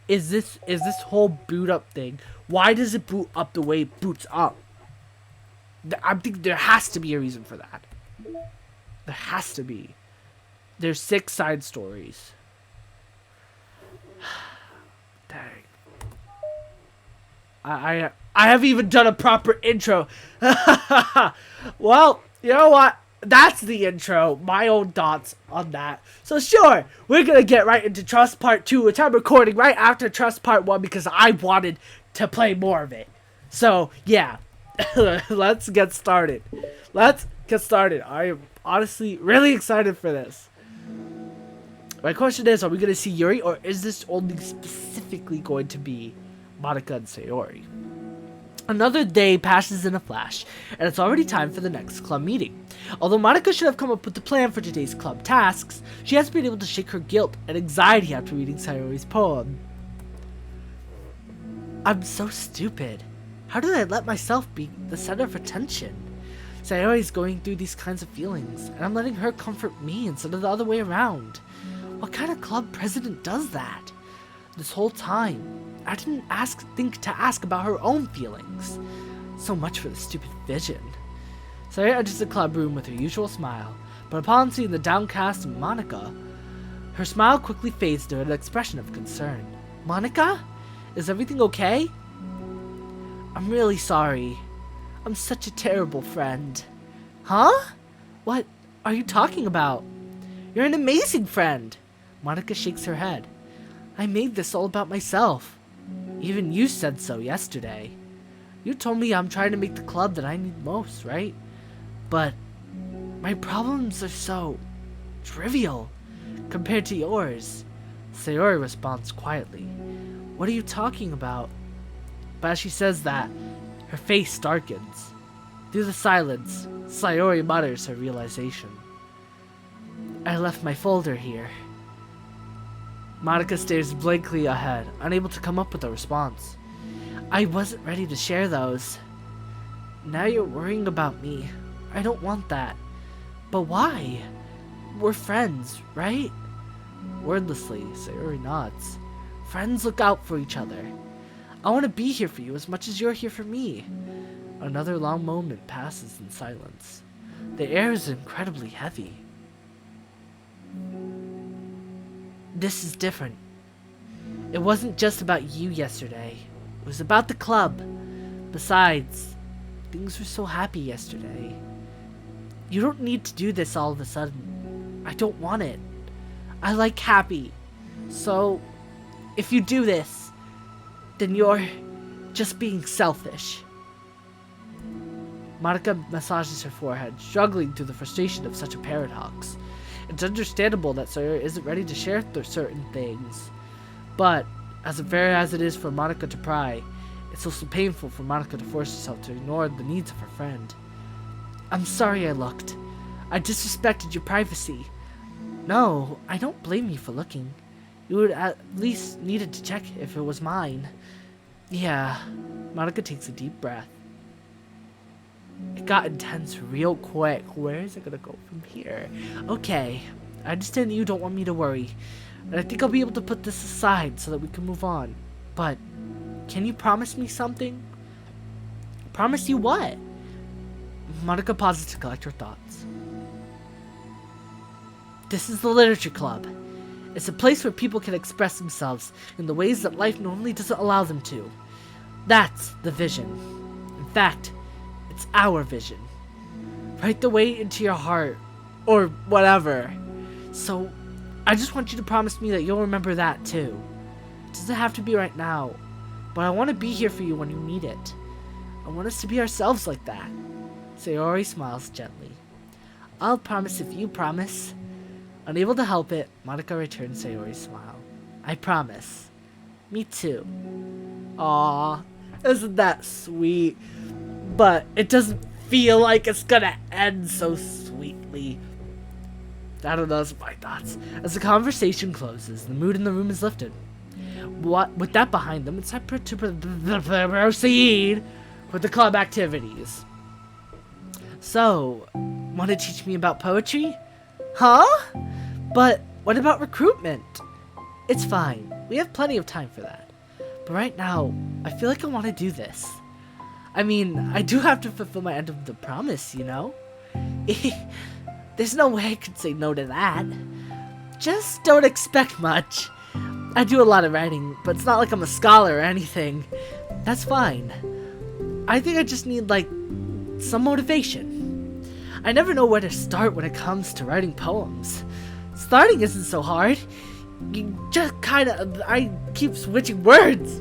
is this whole boot up thing. Why does it boot up the way it boots up? I think there has to be a reason for that. There has to be. There's 6 side stories. Dang. I haven't even done a proper intro. Well, you know what? That's the intro. My own thoughts on that. So sure, we're gonna get right into Trust Part 2, which I'm recording right after Trust Part 1 because I wanted to play more of it. So yeah, let's get started. I am honestly really excited for this. My question is, are we gonna see Yuri, or is this only specifically going to be Monika and Sayori? Another day passes in a flash, and it's already time for the next club meeting. Although Monika should have come up with the plan for today's club tasks, she hasn't been able to shake her guilt and anxiety after reading Sayori's poem. I'm so stupid. How did I let myself be the center of attention? Sayori's going through these kinds of feelings, and I'm letting her comfort me instead of the other way around. What kind of club president does that? This whole time, I didn't think to ask about her own feelings. So much for the stupid vision. Sayori enters the club room with her usual smile, but upon seeing the downcast Monika, her smile quickly fades to an expression of concern. Monika? Is everything okay? I'm really sorry. I'm such a terrible friend. Huh? What are you talking about? You're an amazing friend. Monika shakes her head. I made this all about myself. Even you said so yesterday. You told me I'm trying to make the club that I need most, right? But my problems are so trivial compared to yours. Sayori responds quietly. What are you talking about? But as she says that, her face darkens. Through the silence, Sayori mutters her realization. I left my folder here. Monika stares blankly ahead, unable to come up with a response. I wasn't ready to share those. Now you're worrying about me. I don't want that. But why? We're friends, right? Wordlessly, Sayori nods. Friends look out for each other. I want to be here for you as much as you're here for me. Another long moment passes in silence. The air is incredibly heavy. This is different. It wasn't just about you yesterday. It was about the club. Besides, things were so happy yesterday. You don't need to do this all of a sudden. I don't want it. I like happy. So, if you do this, then you're just being selfish. Monika massages her forehead, struggling through the frustration of such a paradox. It's understandable that Sayori isn't ready to share certain things, but as unfair as it is for Monika to pry, it's also painful for Monika to force herself to ignore the needs of her friend. I'm sorry I looked. I disrespected your privacy. No, I don't blame you for looking. You would at least needed to check if it was mine. Yeah, Monika takes a deep breath. It got intense real quick. Where is it gonna go from here? Okay, I understand that you don't want me to worry, and I think I'll be able to put this aside so that we can move on. But, can you promise me something? Promise you what? Monika pauses to collect her thoughts. This is the Literature Club. It's a place where people can express themselves in the ways that life normally doesn't allow them to. That's the vision. In fact, it's our vision. Right the way into your heart, or whatever. So, I just want you to promise me that you'll remember that too. It doesn't have to be right now, but I want to be here for you when you need it. I want us to be ourselves like that. Sayori smiles gently. I'll promise if you promise. Unable to help it, Monika returns Sayori's smile. I promise. Me too. Aww, isn't that sweet? But it doesn't feel like it's gonna end so sweetly. I don't know, that's my thoughts. As the conversation closes, the mood in the room is lifted. With that behind them, it's time to proceed with the club activities. So, want to teach me about poetry? Huh? But what about recruitment? It's fine. We have plenty of time for that. But right now, I feel like I want to do this. I mean, I do have to fulfill my end of the promise, you know? There's no way I could say no to that. Just don't expect much. I do a lot of writing, but it's not like I'm a scholar or anything. That's fine. I think I just need, like, some motivation. I never know where to start when it comes to writing poems. Starting isn't so hard. You just I keep switching words.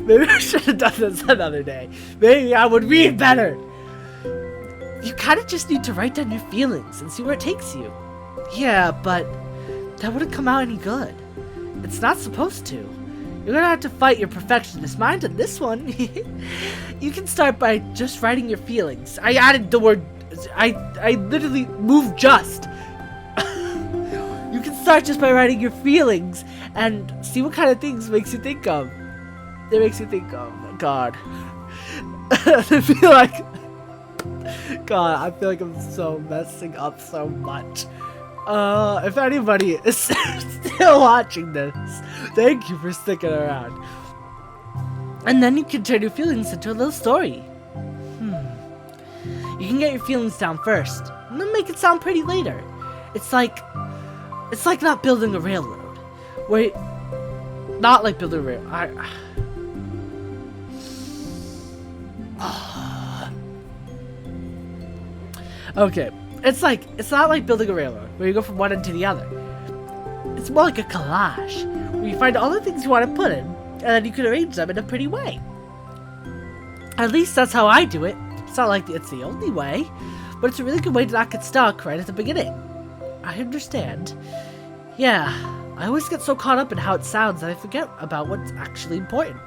Maybe I should have done this another day. Maybe I would read better. You kind of just need to write down your feelings and see where it takes you. Yeah, but that wouldn't come out any good. It's not supposed to. You're gonna have to fight your perfectionist mind on this one. You can start by just writing your feelings. I added the word... I literally moved just. You can start just by writing your feelings and see what kind of things makes you think of. It makes you think of... God. I feel like... God, I feel like I'm so messing up so much. If anybody is still watching this, thank you for sticking around. And then you can turn your feelings into a little story. You can get your feelings down first, and then make it sound pretty later. It's like not building a railroad. Wait, not like building a railroad. Okay, it's not like building a railroad, where you go from one end to the other. It's more like a collage, where you find all the things you want to put in, and then you can arrange them in a pretty way. At least that's how I do it. It's not like it's the only way, but it's a really good way to not get stuck right at the beginning. I understand. Yeah, I always get so caught up in how it sounds that I forget about what's actually important.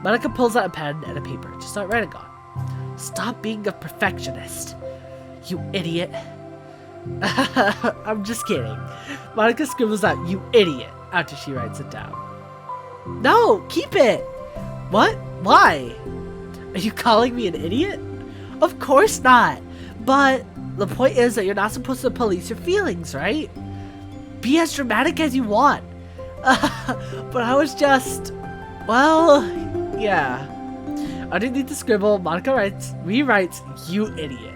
Monika pulls out a pen and a paper to start writing on. Stop being a perfectionist. You idiot. I'm just kidding. Monika scribbles out, "You idiot," after she writes it down. No, keep it. What? Why? Are you calling me an idiot? Of course not. But the point is that you're not supposed to police your feelings, right? Be as dramatic as you want. But I was just... Well, yeah. Underneath the scribble, Monika rewrites, "You idiot."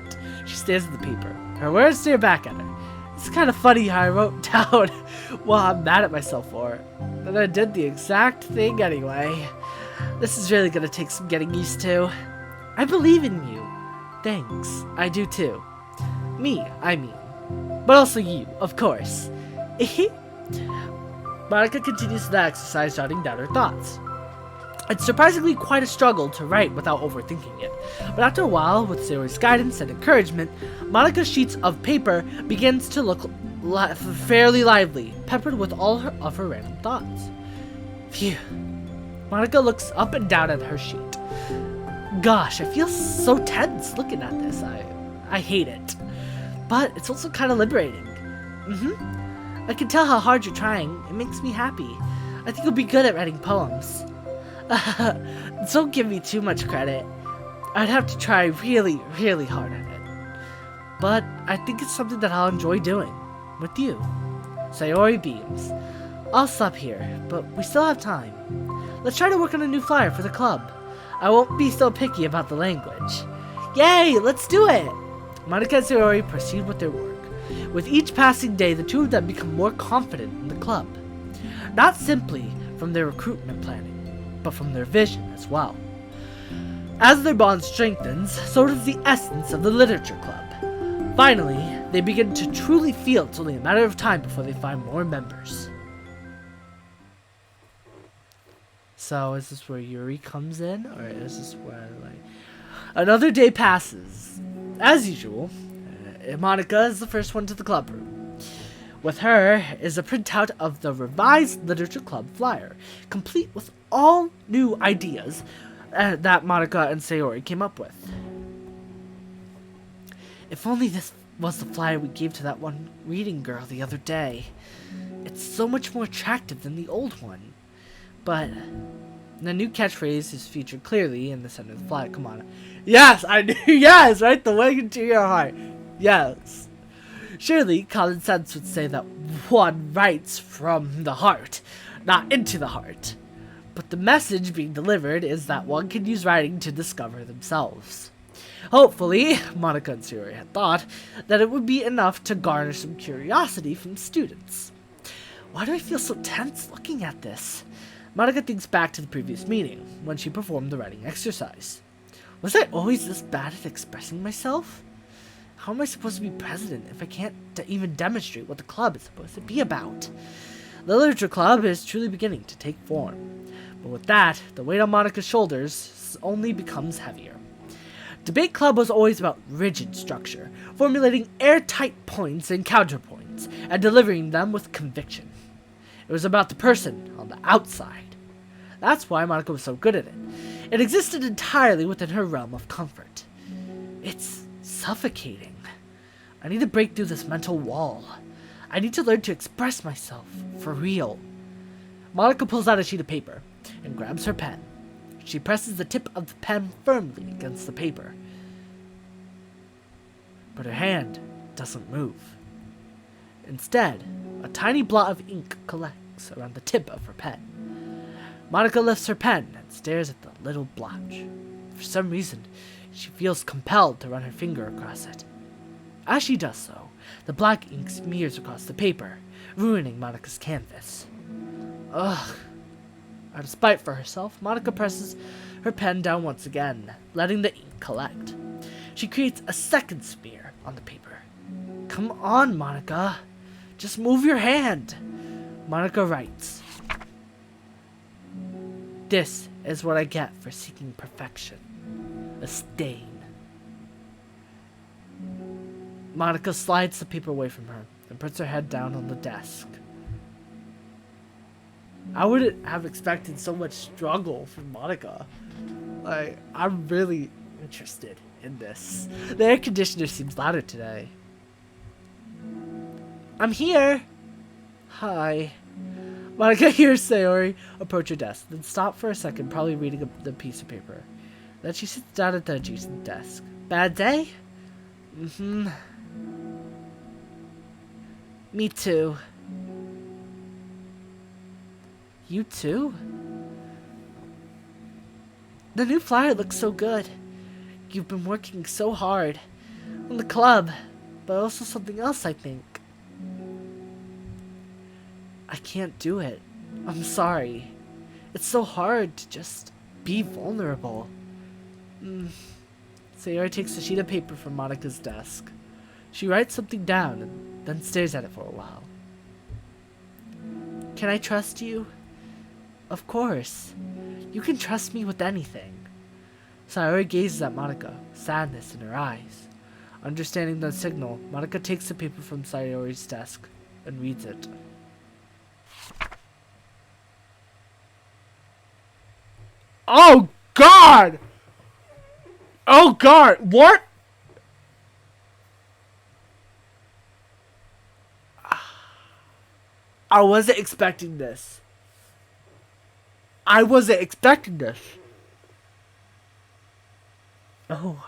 She stares at the paper. Her words stare back at her. It's kind of funny how I wrote down what I'm mad at myself for. And I did the exact thing anyway. This is really gonna take some getting used to. I believe in you. Thanks. I do too. Me, I mean. But also you, of course. Monika continues the exercise, jotting down her thoughts. It's surprisingly quite a struggle to write without overthinking it, but after a while, with Sayori's guidance and encouragement, Monika's sheets of paper begins to look fairly lively, peppered with all of her random thoughts. Phew. Monika looks up and down at her sheet. Gosh, I feel so tense looking at this. I hate it. But it's also kind of liberating. I can tell how hard you're trying. It makes me happy. I think you'll be good at writing poems. Don't give me too much credit. I'd have to try really, really hard at it. But I think it's something that I'll enjoy doing. With you. Sayori beams. I'll stop here, but we still have time. Let's try to work on a new flyer for the club. I won't be so picky about the language. Yay, let's do it! Monika and Sayori proceed with their work. With each passing day, the two of them become more confident in the club. Not simply from their recruitment planning, but from their vision as well. As their bond strengthens, so does the essence of the literature club. Finally, they begin to truly feel it's only a matter of time before they find more members. So, is this where Yuri comes in, or is this where, like... Another day passes. As usual, Monika is the first one to the club room. With her is a printout of the revised literature club flyer, complete with all new ideas that Monika and Sayori came up with. If only this was the flyer we gave to that one reading girl the other day. It's so much more attractive than the old one. But the new catchphrase is featured clearly in the center of the flyer. Come on. Yes, I knew. Yes, right? The way into your heart. Yes. Surely, common sense would say that one writes from the heart. not into the heart. But the message being delivered is that one can use writing to discover themselves. Hopefully, Monika and Sayori had thought that it would be enough to garner some curiosity from students. Why do I feel so tense looking at this? Monika thinks back to the previous meeting, when she performed the writing exercise. Was I always this bad at expressing myself? How am I supposed to be president if I can't even demonstrate what the club is supposed to be about? The literature club is truly beginning to take form. But with that, the weight on Monika's shoulders only becomes heavier. Debate club was always about rigid structure, formulating airtight points and counterpoints, and delivering them with conviction. It was about the person on the outside. That's why Monika was so good at it. It existed entirely within her realm of comfort. It's suffocating. I need to break through this mental wall. I need to learn to express myself, for real. Monika pulls out a sheet of paper and grabs her pen. She presses the tip of the pen firmly against the paper. But her hand doesn't move. Instead, a tiny blot of ink collects around the tip of her pen. Monika lifts her pen and stares at the little blotch. For some reason, she feels compelled to run her finger across it. As she does so, the black ink smears across the paper, ruining Monika's canvas. Ugh. Out of spite for herself, Monika presses her pen down once again, letting the ink collect. She creates a second smear on the paper. Come on, Monika. Just move your hand. Monika writes, "This is what I get for seeking perfection. A stain." Monika slides the paper away from her and puts her head down on the desk. I wouldn't have expected so much struggle from Monika. I'm really interested in this. The air conditioner seems louder today. I'm here. Hi. Monika hears Sayori approach her desk, then stop for a second, probably reading the piece of paper. Then she sits down at the adjacent desk. Bad day? Mm-hmm. Me too. You too? The new flyer looks so good. You've been working so hard. On the club, but also something else, I think. I can't do it. I'm sorry. It's so hard to just be vulnerable. Sayori takes a sheet of paper from Monika's desk. She writes something down and then stares at it for a while. Can I trust you? Of course. You can trust me with anything. Sayori gazes at Monika, sadness in her eyes. Understanding the signal, Monika takes the paper from Sayori's desk and reads it. Oh God! Oh God! What? I wasn't expecting this. I wasn't expecting this. Oh.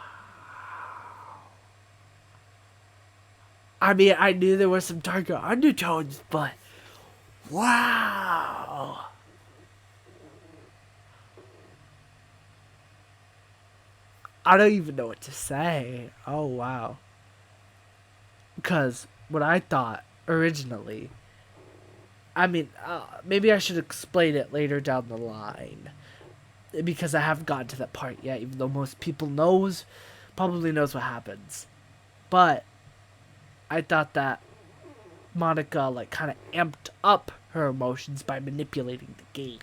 I mean, I knew there were some darker undertones, but wow. I don't even know what to say. Oh, wow. Because what I thought originally, I mean, maybe I should explain it later down the line. Because I haven't gotten to that part yet, even though most people probably knows what happens. But I thought that Monika, kind of amped up her emotions by manipulating the game.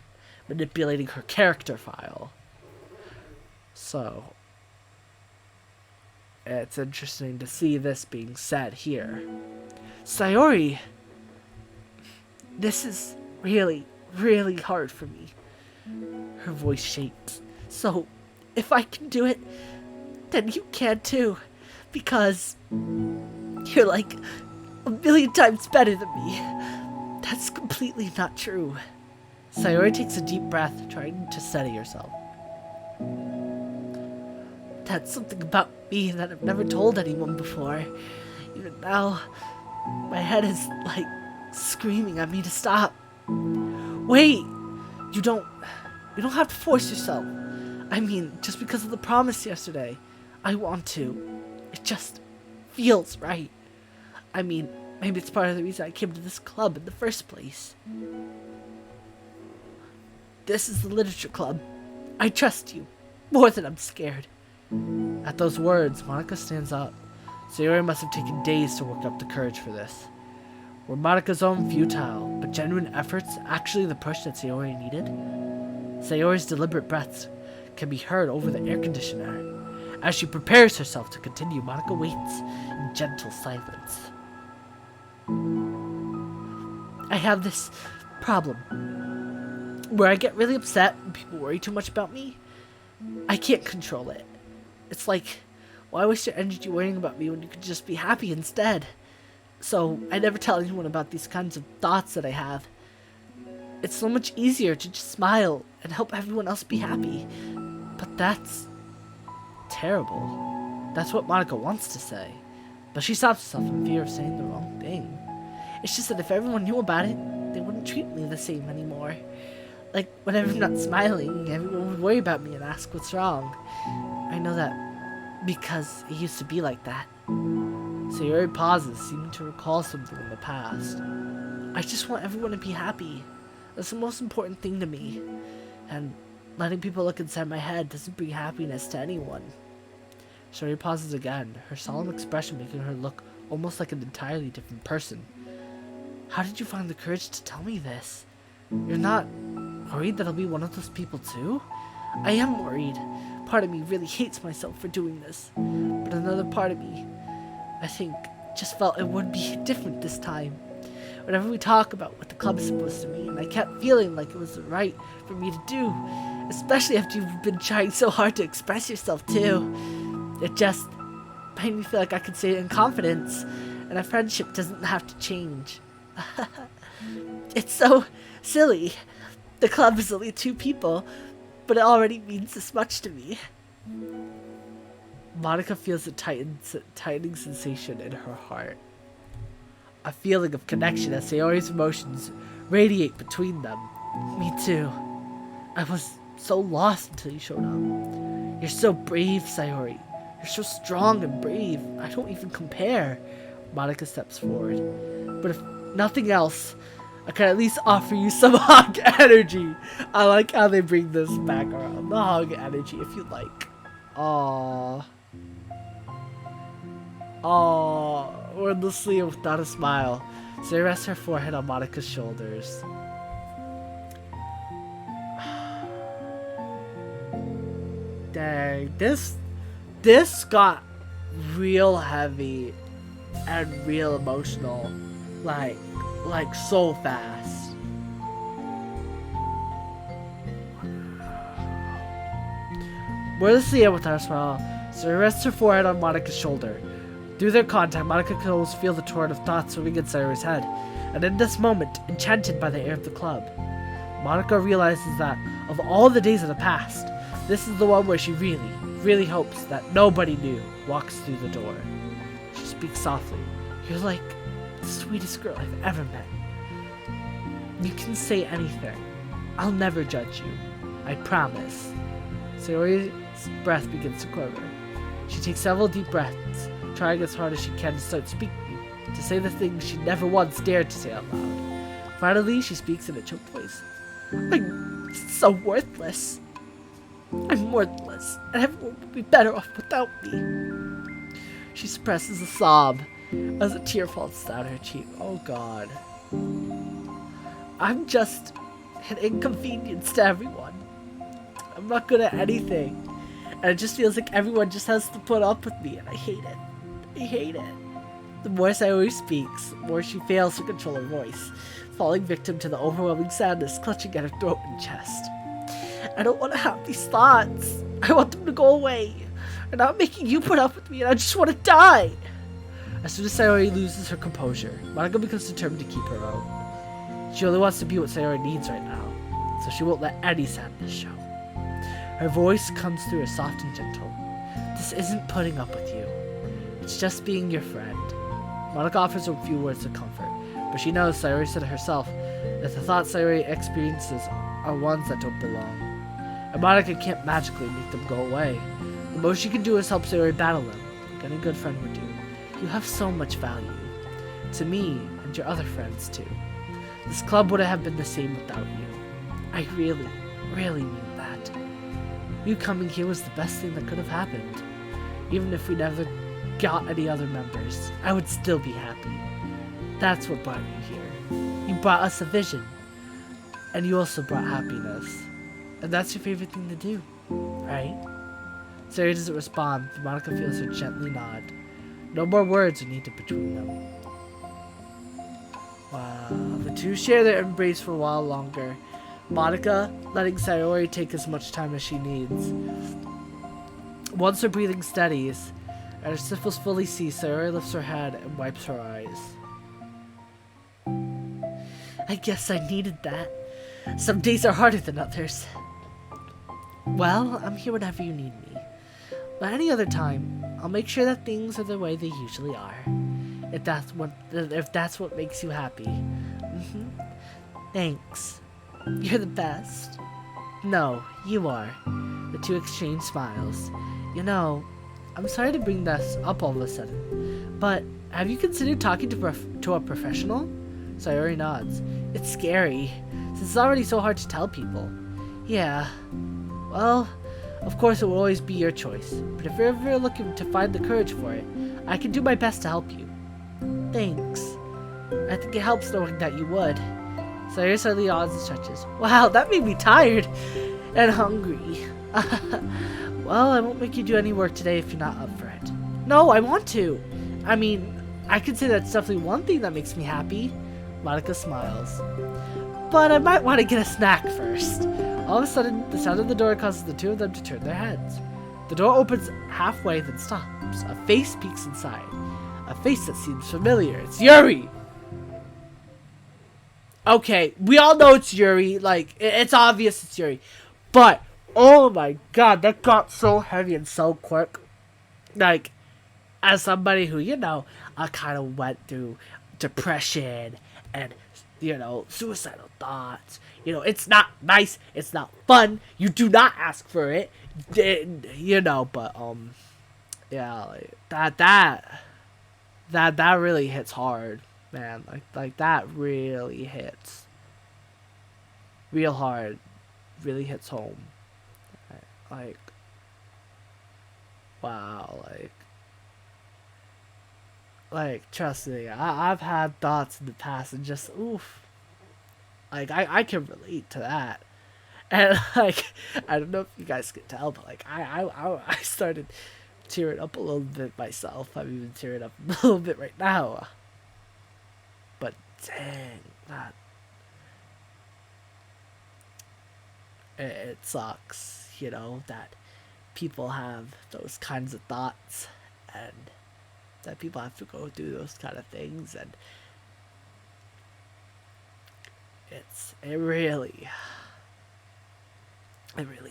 Manipulating her character file. So it's interesting to see this being said here. Sayori, this is really, really hard for me. Her voice shakes. So, if I can do it, then you can too. Because you're like a million times better than me. That's completely not true. Sayori takes a deep breath, trying to steady herself. That's something about me that I've never told anyone before. Even now, my head is screaming at me to stop. Wait! You don't have to force yourself. I mean, just because of the promise yesterday. I want to. It just feels right. I mean, maybe it's part of the reason I came to this club in the first place. This is the literature club. I trust you. More than I'm scared. At those words, Monika stands up. Sayori must have taken days to work up the courage for this. Were Monika's own futile, but genuine efforts actually the push that Sayori needed? Sayori's deliberate breaths can be heard over the air conditioner. As she prepares herself to continue, Monika waits in gentle silence. I have this problem where I get really upset when people worry too much about me. I can't control it. It's like, why waste your energy worrying about me when you could just be happy instead? So I never tell anyone about these kinds of thoughts that I have. It's so much easier to just smile and help everyone else be happy. But that's terrible. That's what Monika wants to say. But she stops herself in fear of saying the wrong thing. It's just that if everyone knew about it, they wouldn't treat me the same anymore. Like, whenever I'm not smiling, everyone would worry about me and ask what's wrong. I know that because it used to be like that. Sayori pauses, seeming to recall something in the past. I just want everyone to be happy. That's the most important thing to me. And letting people look inside my head doesn't bring happiness to anyone. Sayori pauses again, her solemn expression making her look almost like an entirely different person. How did you find the courage to tell me this? You're not worried that I'll be one of those people too? I am worried. Part of me really hates myself for doing this. But another part of me, I think, just felt it would be different this time. Whenever we talk about what the club is supposed to mean, I kept feeling like it was right for me to do. Especially after you've been trying so hard to express yourself too. It just made me feel like I could say it in confidence. And our friendship doesn't have to change. It's so silly. The club is only 2 people, but it already means this much to me. Monika feels a tightening sensation in her heart. A feeling of connection as Sayori's emotions radiate between them. Me too. I was so lost until you showed up. You're so brave, Sayori. You're so strong and brave. I don't even compare. Monika steps forward. But if nothing else, I can at least offer you some hug energy. I like how they bring this back around. The hug energy, if you like. Aww. Aww. Wordlessly and without a smile, Sayori rests her forehead on Monika's shoulders. Dang, this got real heavy and real emotional. Like so fast. Wordlessly and without a smile, Sayori rests her forehead on Monika's shoulder. Through their contact, Monika can almost feel the torrent of thoughts swimming in Sayori's head, and in this moment, enchanted by the air of the club, Monika realizes that, of all the days of the past, this is the one where she really hopes that nobody new walks through the door. She speaks softly. You're like the sweetest girl I've ever met. You can say anything. I'll never judge you. I promise. Sayori's breath begins to quiver. She takes several deep breaths, trying as hard as she can to start speaking, to say the things she never once dared to say out loud. Finally, she speaks in a choked voice. I'm so worthless. I'm worthless, and everyone would be better off without me. She suppresses a sob as a tear falls down her cheek. Oh God. I'm just an inconvenience to everyone. I'm not good at anything. And it just feels like everyone just has to put up with me, and I hate it. I hate it. The more Sayori speaks, the more she fails to control her voice, falling victim to the overwhelming sadness clutching at her throat and chest. I don't want to have these thoughts. I want them to go away. They're not making you put up with me, and I just want to die. As soon as Sayori loses her composure, Monika becomes determined to keep her own. She only wants to be what Sayori needs right now, so she won't let any sadness show. Her voice comes through as soft and gentle. This isn't putting up with you. It's just being your friend. Monika offers a few words of comfort, but she knows Sayori said it herself That the thoughts Sayori experiences are ones that don't belong. And Monika can't magically make them go away. The most she can do is help Sayori battle them, like any good friend would do. You have so much value. To me, and your other friends too. This club wouldn't have been the same without you. I really, really mean that. You coming here was the best thing that could have happened. Even if we never got any other members, I would still be happy. That's what brought you here. You brought us a vision. And you also brought happiness. And that's your favorite thing to do, right? Sayori doesn't respond, but Monika feels her gently nod. No more words are needed between them. Wow, the two share their embrace for a while longer. Monika letting Sayori take as much time as she needs. Once her breathing steadies, and her sniffles fully cease, Sayori lifts her head and wipes her eyes. I guess I needed that. Some days are harder than others. Well, I'm here whenever you need me. But any other time, I'll make sure that things are the way they usually are. If that's what makes you happy. Thanks. You're the best. No, you are. The two exchange smiles. You know, I'm sorry to bring this up all of a sudden, but have you considered talking to a professional? Sayori nods. It's scary, since it's already so hard to tell people. Yeah. Well, of course it will always be your choice, but if you're ever looking to find the courage for it, I can do my best to help you. Thanks. I think it helps knowing that you would. Sayori suddenly nods and stretches. Wow, that made me tired and hungry. Well, I won't make you do any work today if you're not up for it. No, I want to. I mean, I could say that's definitely one thing that makes me happy. Monika smiles. But I might want to get a snack first. All of a sudden, the sound of the door causes the two of them to turn their heads. The door opens halfway, then stops. A face peeks inside. A face that seems familiar. It's Yuri! Okay, we all know it's Yuri. Like, it's obvious it's Yuri. But, oh my god, that got so heavy and so quick. Like, as somebody who, you know, I kind of went through depression and, you know, suicidal thoughts. You know, it's not nice. It's not fun. You do not ask for it. You know, but, yeah, like, that really hits hard, man. Like that really hits real hard, really hits home. Like, wow, like trust me, I've had thoughts in the past and just oof. Like I can relate to that. And like I don't know if you guys can tell, but like I started tearing up a little bit myself. I'm even tearing up a little bit right now. But dang, that it sucks, you know, that people have those kinds of thoughts and that people have to go through those kind of things, and it really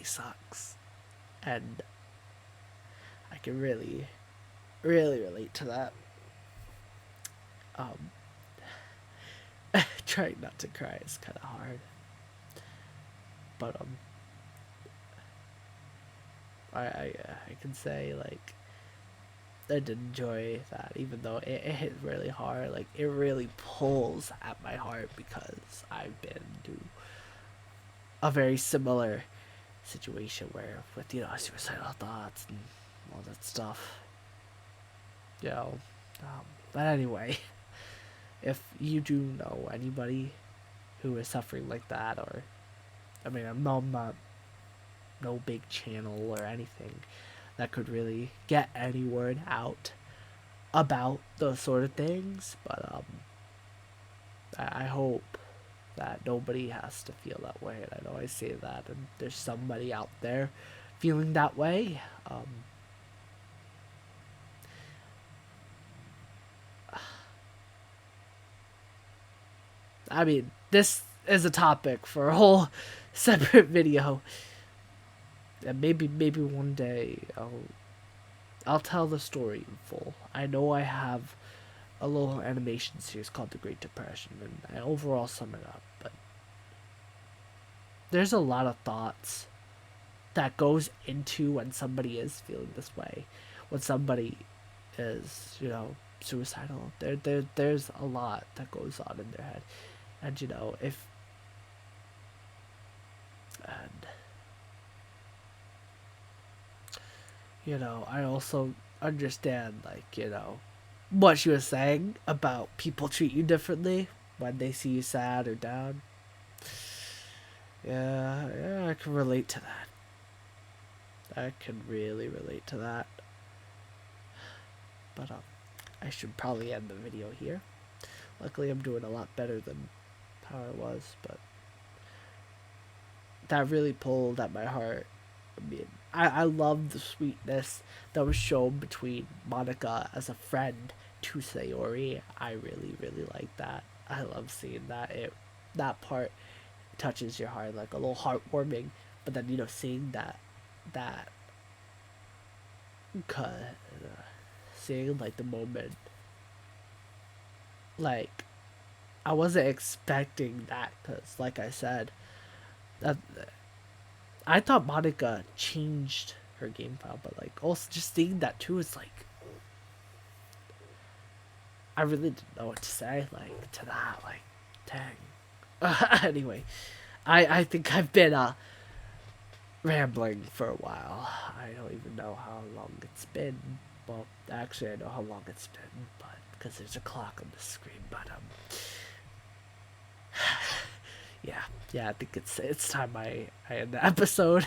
sucks. And I can really relate to that. Trying not to cry is kind of hard, but I can say like I did enjoy that, even though it hit really hard. Like it really pulls at my heart because I've been through a very similar situation where with, you know, suicidal thoughts and all that stuff, you know. But anyway, if you do know anybody who is suffering like that, or I mean, I'm not no big channel or anything that could really get any word out about those sort of things, but I hope that nobody has to feel that way. And I know I say that, and there's somebody out there feeling that way. I mean, this is a topic for a whole separate video, and maybe one day I'll tell the story in full. I know I have a little animation series called The Great Depression, and I overall sum it up. But there's a lot of thoughts that goes into when somebody is feeling this way, when somebody is, suicidal. There's a lot that goes on in their head, and and I also understand, like, what she was saying about people treat you differently when they see you sad or down. Yeah, I can relate to that. I can really relate to that. But I should probably end the video here. Luckily, I'm doing a lot better than how I was, but that really pulled at my heart. I mean, I love the sweetness that was shown between Monika as a friend to Sayori. I really, really like that. I love seeing that. That part touches your heart, like a little heartwarming. But then, seeing that seeing like the moment, like, I wasn't expecting that, because like I said, that I thought Monika changed her game file, but like also just seeing that too is like, I really didn't know what to say, like, to that, like, dang. Anyway, I think I've been rambling for a while. I don't even know how long it's been. Well, actually, I know how long it's been, but because there's a clock on the screen. But yeah, I think it's time I end the episode.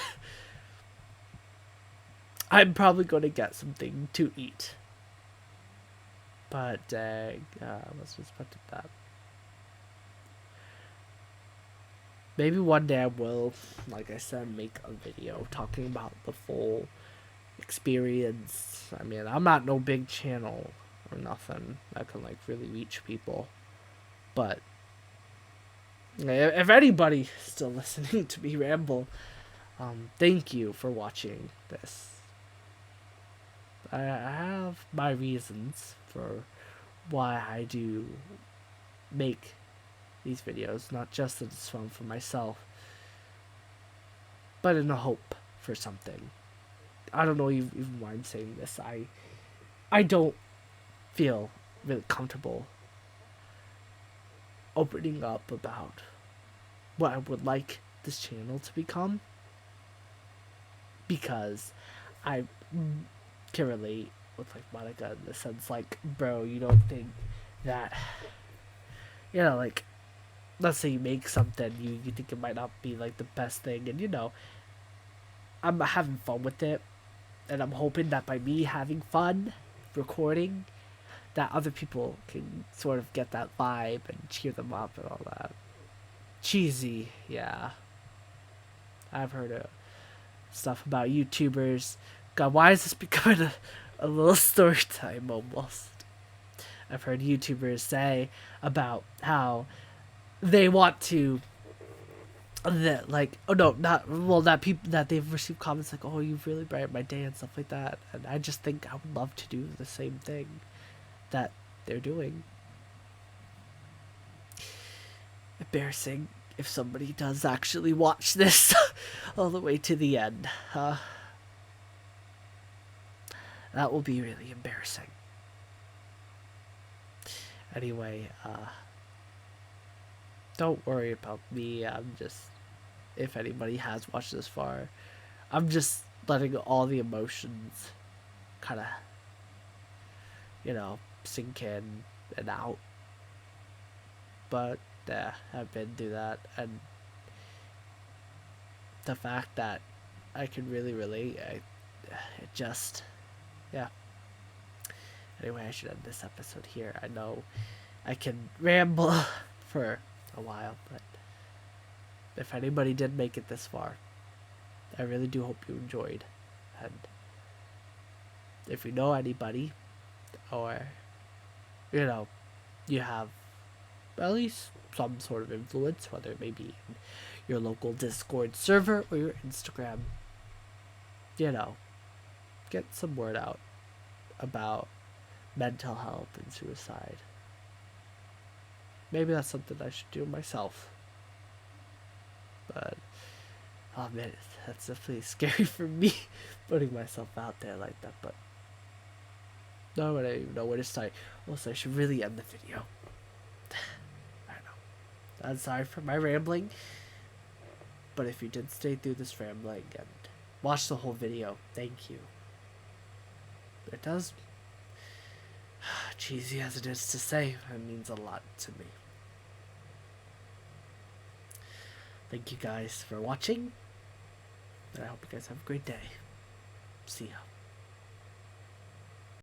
I'm probably going to get something to eat. But dang, let's just put that. Maybe one day I will, like I said, make a video talking about the full experience. I mean, I'm not no big channel or nothing that can like really reach people, but if anybody's still listening to me ramble, thank you for watching this. I have my reasons for why I do make these videos, not just that it's fun for myself, but in a hope for something. I don't know even why I'm saying this. I don't feel really comfortable opening up about what I would like this channel to become, because I can relate with like Monika in the sense, like, bro, you don't think that, like, let's say you make something, you think it might not be like the best thing, and I'm having fun with it, and I'm hoping that by me having fun recording, that other people can sort of get that vibe and cheer them up and all that. Cheesy, yeah. I've heard stuff about YouTubers. God, why is this becoming a little story time almost? I've heard YouTubers say about how they want to, that, like, oh no, not, well, that people, that they've received comments like, oh, you've really brightened my day and stuff like that, and I just think I would love to do the same thing that they're doing. Embarrassing if somebody does actually watch this all the way to the end. That will be really embarrassing. Anyway, don't worry about me. I'm just, if anybody has watched this far, I'm just letting all the emotions kind of, sink in and out. But I've been through that, and the fact that I can really relate, it just, yeah. Anyway, I should end this episode here. I know I can ramble for a while, but if anybody did make it this far, I really do hope you enjoyed. And if you know anybody, or you have at least some sort of influence, whether it may be in your local Discord server or your Instagram, get some word out about mental health and suicide. Maybe that's something I should do myself. But, oh man, that's definitely scary for me, putting myself out there like that. But, no, I don't even know where to start. Also, I should really end the video. I know. I'm sorry for my rambling. But if you did stay through this rambling and watch the whole video, thank you. It does, cheesy as it is to say, it means a lot to me. Thank you guys for watching, and I hope you guys have a great day. See ya.